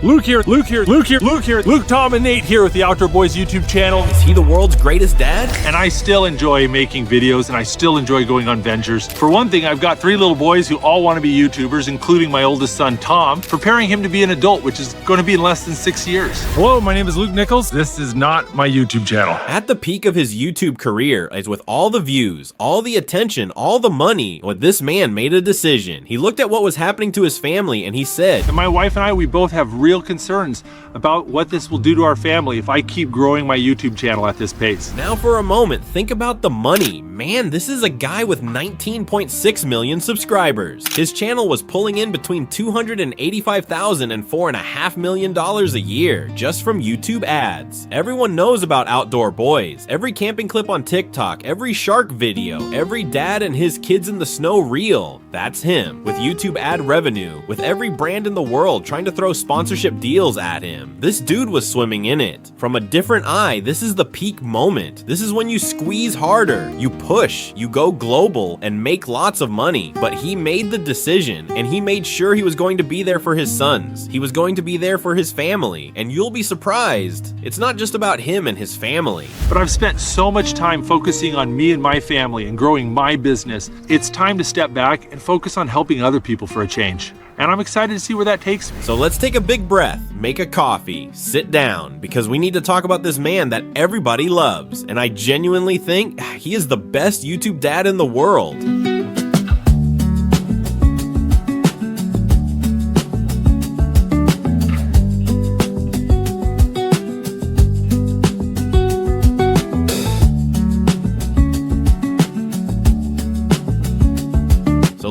Luke here, Luke, Tom, and Nate here with the Outdoor Boys YouTube channel. Is he the world's greatest dad? And I still enjoy making videos and I still enjoy going on ventures. For one thing, I've got 3 little boys who all want to be YouTubers, including my oldest son, Tom, preparing him to be an adult, which is going to be in less than 6 years. Hello, my name is Luke Nichols. This is not my YouTube channel. At the peak of his YouTube career, is with all the views, all the attention, all the money, this man made a decision. He looked at what was happening to his family and he said, and my wife and I, we both have real concerns about what this will do to our family if I keep growing my YouTube channel at this pace. Now for a moment, think about the money. Man, this is a guy with 19.6 million subscribers. His channel was pulling in between $285,000 and $4.5 million a year just from YouTube ads. Everyone knows about Outdoor Boys. Every camping clip on TikTok, every shark video, every dad and his kids in the snow reel. That's him, with YouTube ad revenue, with every brand in the world trying to throw sponsorship deals at him. This dude was swimming in it. From a different eye, this is the peak moment. This is when you squeeze harder, you push, you go global, and make lots of money. But he made the decision, and he made sure he was going to be there for his sons. He was going to be there for his family, and you'll be surprised. It's not just about him and his family. But I've spent so much time focusing on me and my family and growing my business. It's time to step back and focus on helping other people for a change. And I'm excited to see where that takes me. So let's take a big breath, make a coffee, sit down, because we need to talk about this man that everybody loves. And I genuinely think he is the best YouTube dad in the world.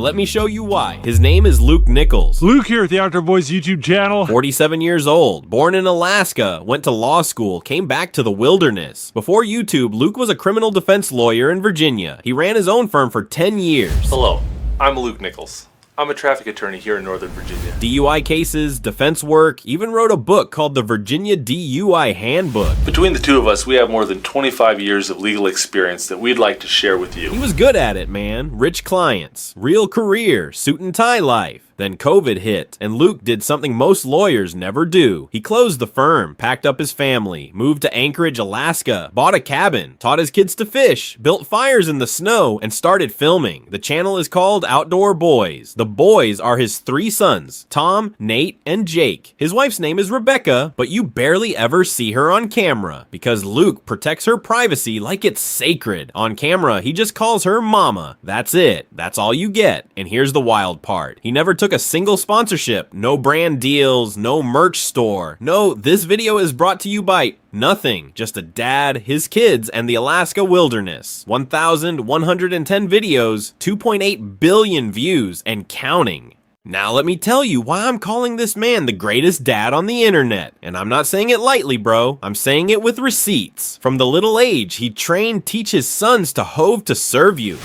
Let me show you why. His name is Luke Nichols. Luke here at the Outdoor Boys YouTube channel. 47 years old, born in Alaska, went to law school, came back to the wilderness. Before YouTube, Luke was a criminal defense lawyer in Virginia. He ran his own firm for 10 years. Hello, I'm Luke Nichols. I'm a traffic attorney here in Northern Virginia. DUI cases, defense work, even wrote a book called the Virginia DUI Handbook. Between the two of us, we have more than 25 years of legal experience that we'd like to share with you. He was good at it, man. Rich clients, real career, suit and tie life. Then COVID hit, and Luke did something most lawyers never do. He closed the firm, packed up his family, moved to Anchorage, Alaska, bought a cabin, taught his kids to fish, built fires in the snow, and started filming. The channel is called Outdoor Boys. The boys are his 3 sons, Tom, Nate, and Jake. His wife's name is Rebecca, but you barely ever see her on camera because Luke protects her privacy like it's sacred. On camera, he just calls her Mama. That's it. That's all you get. And here's the wild part. He never took a single sponsorship, no brand deals, no merch store. No, this video is brought to you by nothing, just a dad, his kids, and the Alaska wilderness. 1,110 videos, 2.8 billion views, and counting. Now let me tell you why I'm calling this man the greatest dad on the internet. And I'm not saying it lightly, bro. I'm saying it with receipts. From the little age, he teach his sons to hove to serve you.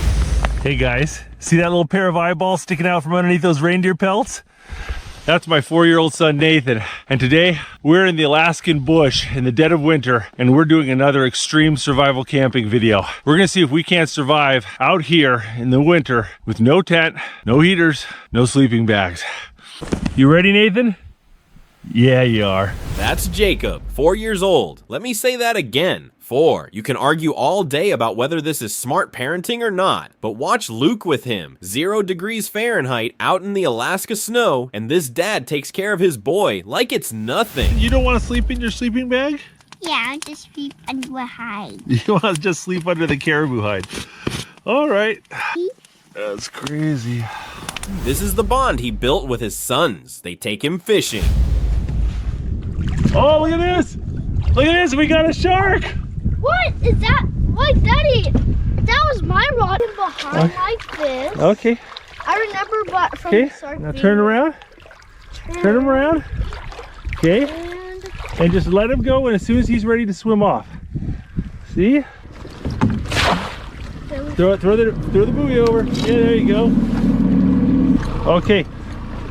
Hey guys, see that little pair of eyeballs sticking out from underneath those reindeer pelts? That's my 4-year-old son Nathan, and today we're in the Alaskan bush in the dead of winter, and we're doing another extreme survival camping video. We're gonna see if we can't survive out here in the winter with no tent, no heaters, no sleeping bags. You ready, Nathan? Yeah, you are. That's Jacob, 4 years old. Let me say that again. 4. You can argue all day about whether this is smart parenting or not, but watch Luke with him. 0 degrees Fahrenheit out in the Alaska snow, and this dad takes care of his boy like it's nothing. You don't want to sleep in your sleeping bag? Yeah, I'll just sleep under a hide. You want to just sleep under the caribou hide? All right. That's crazy. This is the bond he built with his sons. They take him fishing. Oh, look at this! Look at this, we got a shark! What is that? What, Daddy? That was my rod behind like this. Okay. I remember, but from Okay, the shark now video. turn around. Turn him around. Okay. And just let him go, and as soon as he's ready to swim off. See? Throw the buoy over. Yeah, there you go. Okay.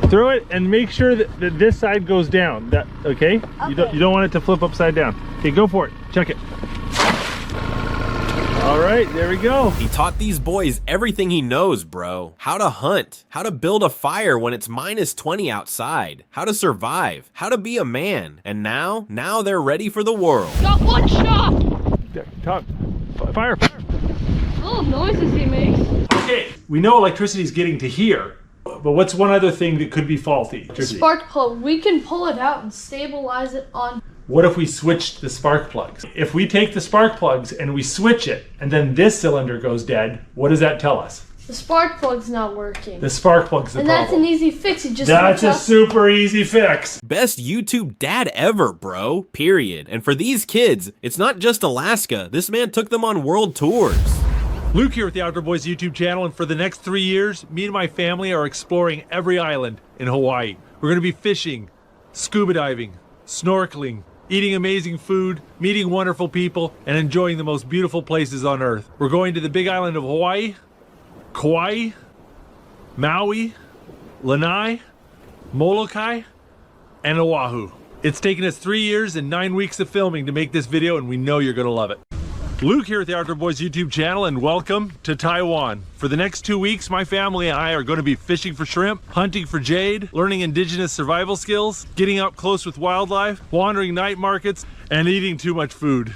Throw it and make sure that this side goes down. Okay? You don't want it to flip upside down. Okay, go for it. Chuck it. All right, there we go. He taught these boys everything he knows, bro. How to hunt, how to build a fire when it's -20 outside, how to survive, how to be a man. And now they're ready for the world. Got one shot. Top, fire. Oh, noises he makes. Okay, we know electricity is getting to here, but what's one other thing that could be faulty? Spark plug. We can pull it out and stabilize it on. What if we switched the spark plugs? If we take the spark plugs and we switch it, and then this cylinder goes dead, what does that tell us? The spark plug's not working. The spark plug's the And problem. that's an easy fix. You just That's a super easy fix. Best YouTube dad ever, bro. Period. And for these kids, it's not just Alaska. This man took them on world tours. Luke here with the Outdoor Boys YouTube channel, and for the next 3 years, me and my family are exploring every island in Hawaii. We're gonna be fishing, scuba diving, snorkeling, eating amazing food, meeting wonderful people, and enjoying the most beautiful places on earth. We're going to the big island of Hawaii, Kauai, Maui, Lanai, Molokai, and Oahu. It's taken us 3 years and 9 weeks of filming to make this video, and we know you're gonna love it. Luke here at the Outdoor Boys YouTube channel, and welcome to Taiwan. For the next 2 weeks, my family and I are going to be fishing for shrimp, hunting for jade, learning indigenous survival skills, getting up close with wildlife, wandering night markets, and eating too much food.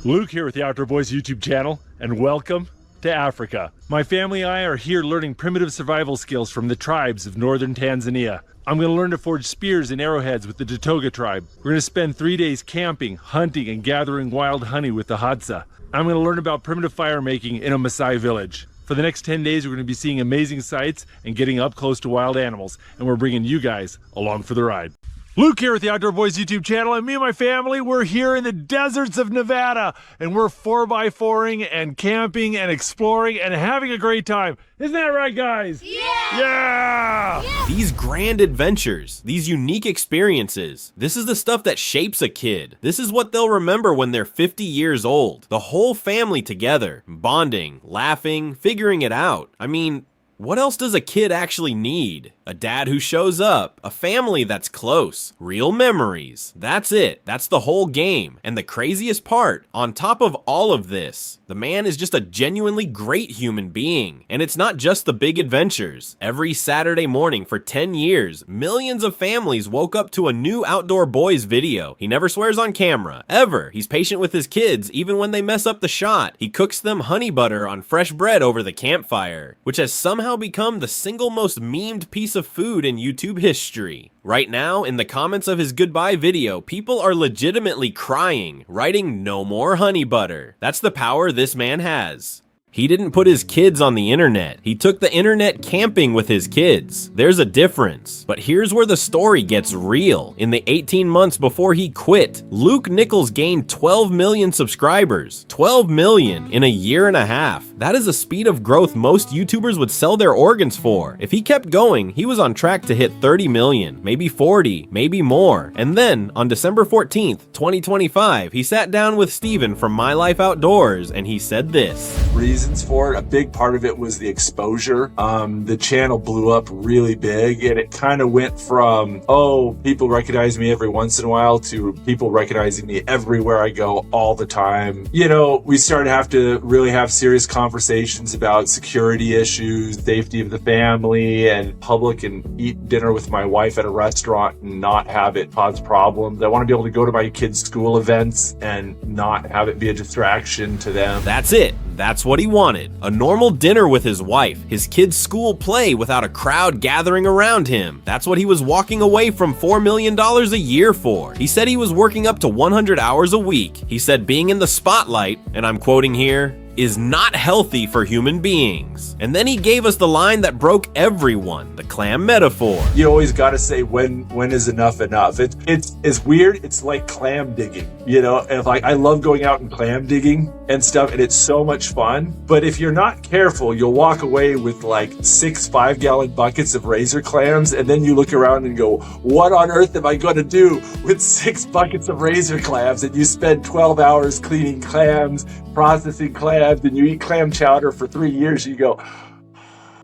Luke here with the Outdoor Boys YouTube channel, and welcome to Africa. My family and I are here learning primitive survival skills from the tribes of northern Tanzania. I'm going to learn to forge spears and arrowheads with the Datoga tribe. We're going to spend 3 days camping, hunting, and gathering wild honey with the Hadza. I'm going to learn about primitive fire making in a Maasai village. For the next 10 days, we're going to be seeing amazing sights and getting up close to wild animals, and we're bringing you guys along for the ride. Luke here with the Outdoor Boys YouTube channel, and me and my family, we're here in the deserts of Nevada, and we're 4x4ing and camping and exploring and having a great time. Isn't that right, guys? Yeah! These grand adventures, these unique experiences, this is the stuff that shapes a kid. This is what they'll remember when they're 50 years old. The whole family together, bonding, laughing, figuring it out. I mean, what else does a kid actually need? A dad who shows up, a family that's close, real memories. That's it. That's the whole game. And the craziest part, on top of all of this, the man is just a genuinely great human being. And it's not just the big adventures. Every Saturday morning for 10 years, millions of families woke up to a new Outdoor Boys video. He never swears on camera, ever. He's patient with his kids, even when they mess up the shot. He cooks them honey butter on fresh bread over the campfire, which has somehow become the single most memed piece of food in YouTube history. Right now, in the comments of his goodbye video, people are legitimately crying, writing "no more honey butter." That's the power this man has. He didn't put his kids on the internet. He took the internet camping with his kids. There's a difference. But here's where the story gets real. In the 18 months before he quit, Luke Nichols gained 12 million subscribers. 12 million in a year and a half. That is a speed of growth most YouTubers would sell their organs for. If he kept going, he was on track to hit 30 million, maybe 40, maybe more. And then, on December 14th, 2025, he sat down with Steven from My Life Outdoors and he said this. Reasons for it. A big part of it was the exposure. The channel blew up really big, and it kind of went from, oh, people recognize me every once in a while to people recognizing me everywhere I go all the time. You know, we started to have to really have serious conversations about security issues, safety of the family, and public, and eat dinner with my wife at a restaurant and not have it cause problems. I want to be able to go to my kids' school events and not have it be a distraction to them. That's it. That's what he wanted. A normal dinner with his wife, his kids' school play without a crowd gathering around him. That's what he was walking away from $4 million a year for. He said he was working up to 100 hours a week. He said being in the spotlight, and I'm quoting here, is not healthy for human beings. And then he gave us the line that broke everyone, the clam metaphor. You always got to say when is enough enough. It's weird. It's like clam digging, you know. And like I love going out and clam digging and stuff, and it's so much fun. But if you're not careful, you'll walk away with like 6 5-gallon buckets of razor clams, and then you look around and go, "What on earth am I going to do with 6 buckets of razor clams?" And you spend 12 hours cleaning clams, processing clams, and you eat clam chowder for 3 years. You go.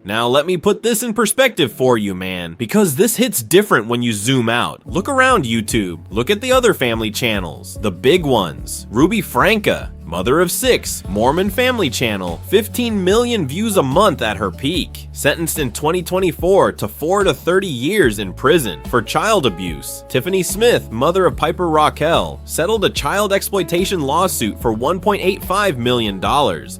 Now let me put this in perspective for you, man, because this hits different when you zoom out. Look around YouTube. Look at the other family channels, the big ones. Ruby Franca, mother of 6, Mormon family channel, 15 million views a month at her peak. Sentenced in 2024 to 4 to 30 years in prison for child abuse. Tiffany Smith, mother of Piper Raquel, settled a child exploitation lawsuit for $1.85 million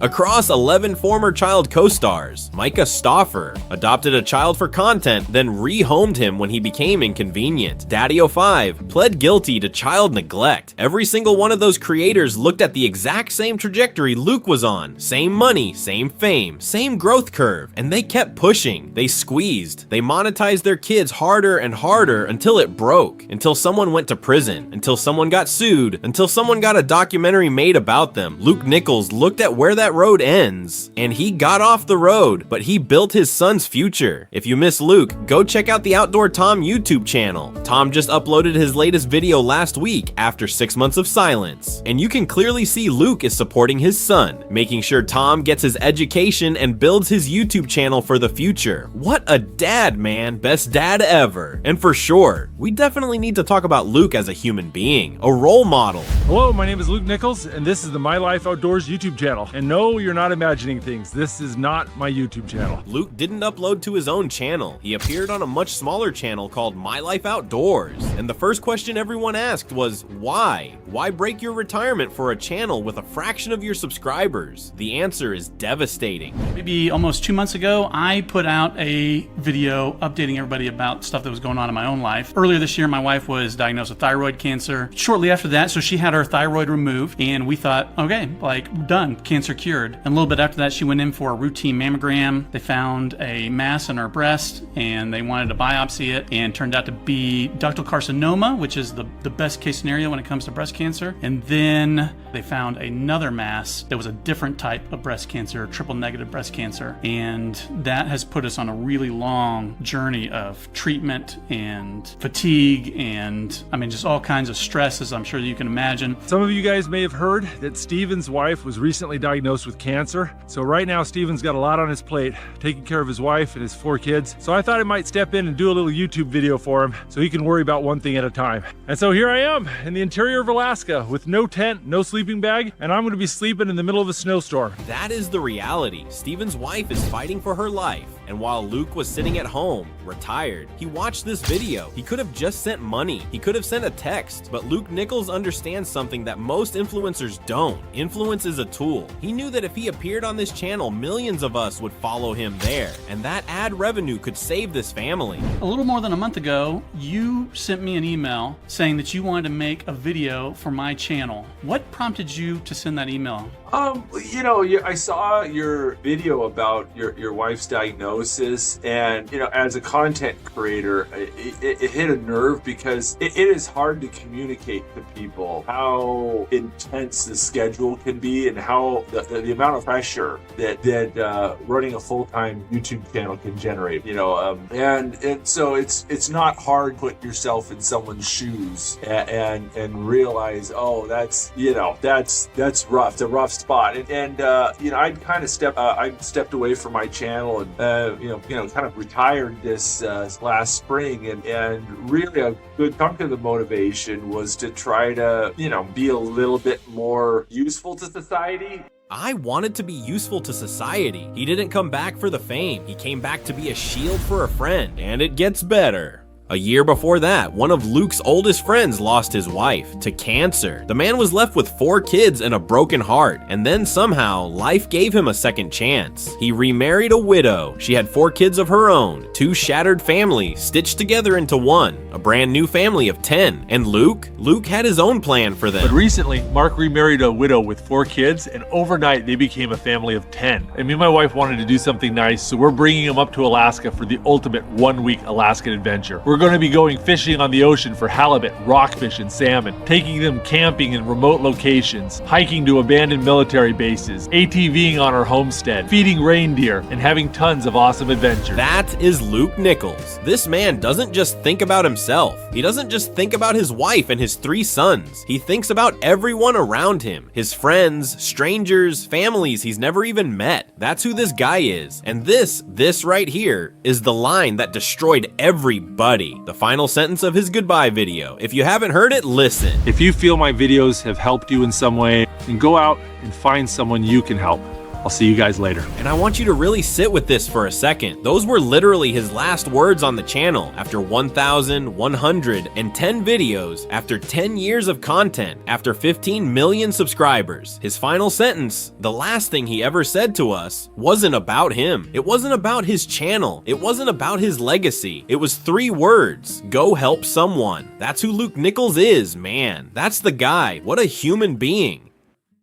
across 11 former child co-stars. Micah Stauffer adopted a child for content, then rehomed him when he became inconvenient. Daddy05 pled guilty to child neglect. Every single one of those creators looked at the exact same trajectory Luke was on. Same money, same fame, same growth curve, and they kept pushing. They squeezed. They monetized their kids harder and harder until it broke, until someone went to prison, until someone got sued, until someone got a documentary made about them. Luke Nichols looked at where that road ends, and he got off the road, but he built his son's future. If you miss Luke, go check out the Outdoor Tom YouTube channel. Tom just uploaded his latest video last week after 6 months of silence, and you can clearly see Luke is supporting his son, making sure Tom gets his education and builds his YouTube channel for the future. What a dad, man. Best dad ever. And for sure, we definitely need to talk about Luke as a human being, a role model. Hello, my name is Luke Nichols, and this is the My Life Outdoors YouTube channel. And no, you're not imagining things. This is not my YouTube channel. Luke didn't upload to his own channel. He appeared on a much smaller channel called My Life Outdoors. And the first question everyone asked was, why? Why break your retirement for a channel with a fraction of your subscribers? The answer is devastating. Maybe almost 2 months ago, I put out a video updating everybody about stuff that was going on in my own life. Earlier this year, my wife was diagnosed with thyroid cancer. Shortly after that, so she had her thyroid removed, and we thought, okay, like, done, cancer cured. And a little bit after that, she went in for a routine mammogram. They found a mass in her breast, and they wanted to biopsy it, and turned out to be ductal carcinoma, which is the best case scenario when it comes to breast cancer. And then they found another mass that was a different type of breast cancer, triple negative breast cancer. And that has put us on a really long journey of treatment and fatigue and, I mean, just all kinds of stresses, I'm sure you can imagine. Some of you guys may have heard that Steven's wife was recently diagnosed with cancer. So right now, Steven's got a lot on his plate, taking care of his wife and his 4 kids. So I thought I might step in and do a little YouTube video for him so he can worry about one thing at a time. And so here I am in the interior of Alaska with no tent, no sleeping bag, and I'm gonna be sleeping in the middle of a snowstorm. That is the reality. Steven's wife is fighting for her life, and while Luke was sitting at home, retired, he watched this video. He could have just sent money. He could have sent a text, but Luke Nichols understands something that most influencers don't. Influence is a tool. He knew that if he appeared on this channel, millions of us would follow him there, and that ad revenue could save this family. A little more than a month ago, you sent me an email saying that you wanted to make a video for my channel. What prompted you to send that email? You know, I saw your video about your wife's diagnosis, and, you know, as a content creator, it hit a nerve because it is hard to communicate to people how intense the schedule can be and how the amount of pressure that running a full-time YouTube channel can generate, you know, and so it's not hard to put yourself in someone's shoes and realize, oh, that's, you know, that's rough. It's a rough spot, and you know, I'd kind of stepped away from my channel and you know, kind of retired this last spring, and really a good chunk of the motivation was to try to, you know, be a little bit more useful to society. I wanted to be useful to society. He didn't come back for the fame. He came back to be a shield for a friend, and it gets better. A year before that, one of Luke's oldest friends lost his wife to cancer. The man was left with 4 kids and a broken heart, and then somehow, life gave him a second chance. He remarried a widow. She had 4 kids of her own, 2 shattered families stitched together into one, a brand new family of 10. And Luke had his own plan for them. But recently, Mark remarried a widow with 4 kids, and overnight they became a family of 10. And me and my wife wanted to do something nice, so we're bringing them up to Alaska for the ultimate 1-week Alaskan adventure. We're going to be going fishing on the ocean for halibut, rockfish, and salmon, taking them camping in remote locations, hiking to abandoned military bases, ATVing on our homestead, feeding reindeer, and having tons of awesome adventures. That is Luke Nichols. This man doesn't just think about himself. He doesn't just think about his wife and his 3 sons. He thinks about everyone around him, his friends, strangers, families he's never even met. That's who this guy is. And this right here is the line that destroyed everybody. 3, the final sentence of his goodbye video. If you haven't heard it, listen. If you feel my videos have helped you in some way, then go out and find someone you can help. I'll see you guys later. And I want you to really sit with this for a second. Those were literally his last words on the channel after 1,110 videos, after 10 years of content, after 15 million subscribers. His final sentence, the last thing he ever said to us, wasn't about him. It wasn't about his channel. It wasn't about his legacy. It was 3 words: go help someone. That's who Luke Nichols is, man. That's the guy. What a human being.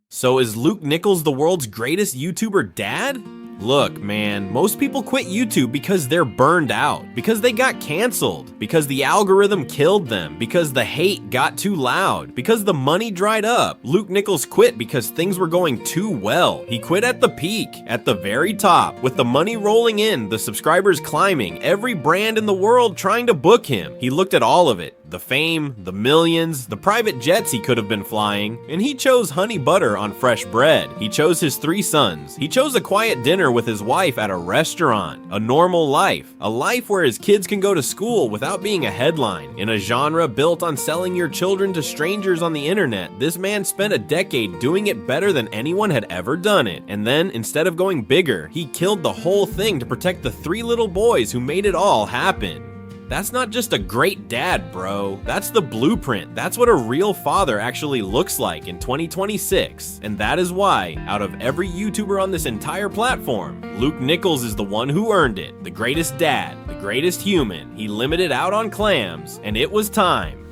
So is Luke Nichols the world's greatest YouTuber dad? Look, man, most people quit YouTube because they're burned out, because they got canceled, because the algorithm killed them, because the hate got too loud, because the money dried up. Luke Nichols quit because things were going too well. He quit at the peak, at the very top, with the money rolling in, the subscribers climbing, every brand in the world trying to book him. He looked at all of it. The fame, the millions, the private jets he could have been flying, and he chose honey butter on fresh bread. He chose his 3 sons. He chose a quiet dinner with his wife at a restaurant. A normal life. A life where his kids can go to school without being a headline. In a genre built on selling your children to strangers on the internet, this man spent a decade doing it better than anyone had ever done it. And then, instead of going bigger, he killed the whole thing to protect the 3 little boys who made it all happen. That's not just a great dad, bro. That's the blueprint. That's what a real father actually looks like in 2026. And that is why, out of every YouTuber on this entire platform, Luke Nichols is the one who earned it. The greatest dad, the greatest human. He limited out on clams, and it was time